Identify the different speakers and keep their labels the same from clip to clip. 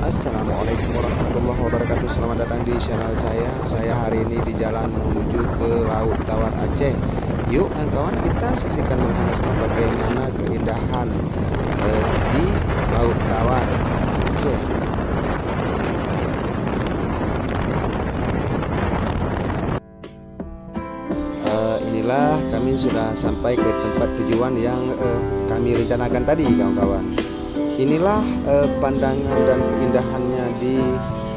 Speaker 1: Assalamualaikum warahmatullahi wabarakatuh. Selamat datang di channel saya. Saya hari ini di jalan menuju ke Laut Tawar Aceh. Yuk kawan-kawan, kita saksikan bersama-sama bagaimana keindahan di Laut Tawar Aceh. Inilah kami sudah sampai ke tempat tujuan yang kami rencanakan tadi, kawan-kawan. Inilah pandangan dan keindahannya di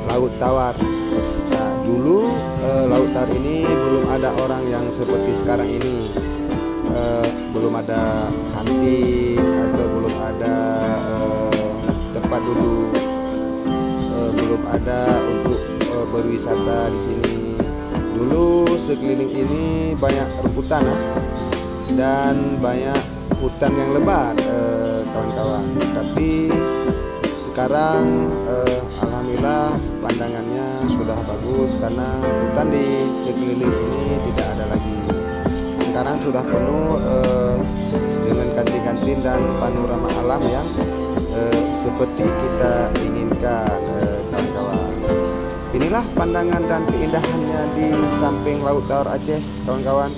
Speaker 1: Laut Tawar. Nah, dulu Laut Tawar ini belum ada orang yang seperti sekarang ini. Belum ada kantin atau belum ada tempat duduk, belum ada untuk berwisata di sini. Dulu sekeliling ini banyak rebutan dan banyak hutan yang lebat, kawan-kawan. Tapi sekarang alhamdulillah pandangannya sudah bagus karena hutan di sekeliling ini tidak ada lagi. Sekarang sudah penuh dengan kantin-kantin dan panorama alam yang seperti kita inginkan, kawan-kawan. Inilah pandangan dan keindahannya di samping Laut Tawar Aceh, kawan-kawan.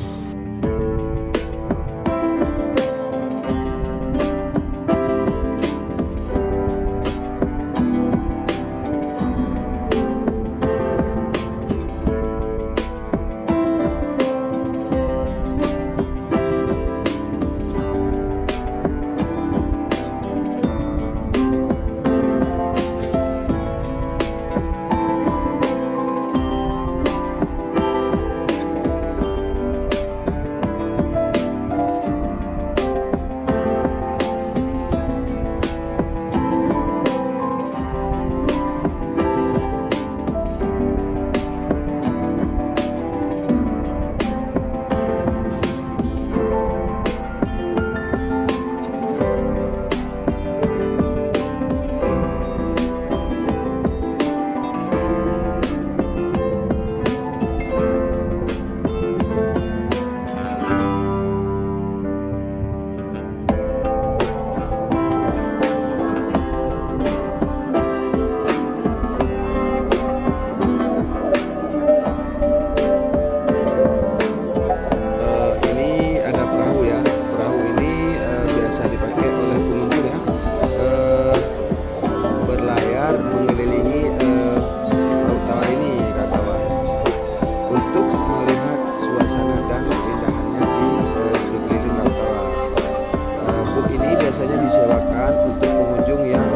Speaker 1: Biasanya disewakan untuk pengunjung yang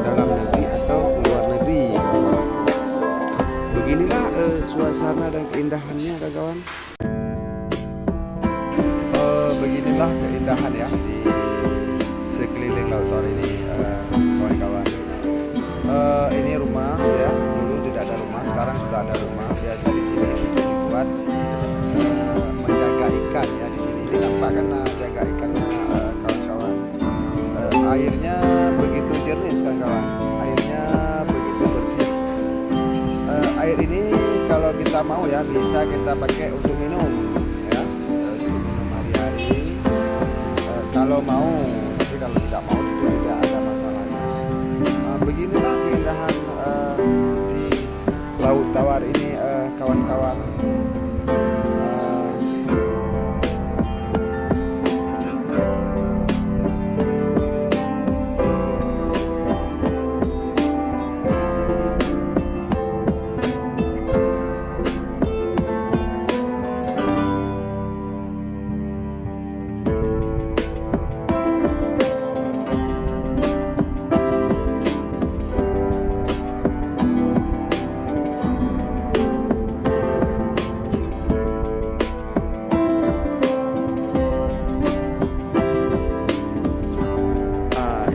Speaker 1: dalam negeri atau luar negeri, kawan-kawan. Beginilah suasana dan keindahannya, kawan-kawan. Beginilah keindahan ya di sekeliling Laut Tawar ini, kawan-kawan. Ini rumah ya, dulu tidak ada rumah, sekarang sudah ada rumah. Biasa di sini dibuat menjaga ikan ya di sini. Ini nampak karena jaga ikannya, kawan-kawan. Airnya begitu jernih, kawan-kawan. Airnya begitu bersih. Air ini kalau kita mau ya bisa kita pakai untuk minum ya, untuk minum hari-hari. Kalau mau, tapi kalau tidak mau itu tidak ada masalahnya. Beginilah keindahan di Laut Tawar ini, kawan-kawan.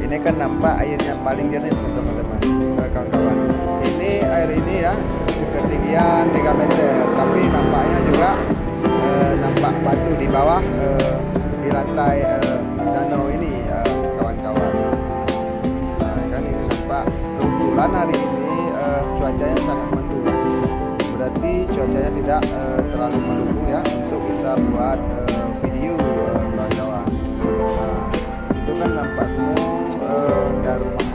Speaker 1: Ini kan nampak airnya paling jernih, teman-teman, kawan-kawan. Ini air ini ya di ketinggian 3 meter, tapi nampaknya juga nampak batu di bawah di lantai danau ini, kawan-kawan. Nah, kan ini kebetulan hari ini cuacanya sangat mendung ya. Berarti cuacanya tidak terlalu mendukung ya untuk kita buat video kawan-kawan. Nah, itu kan nampak gunung dari rumah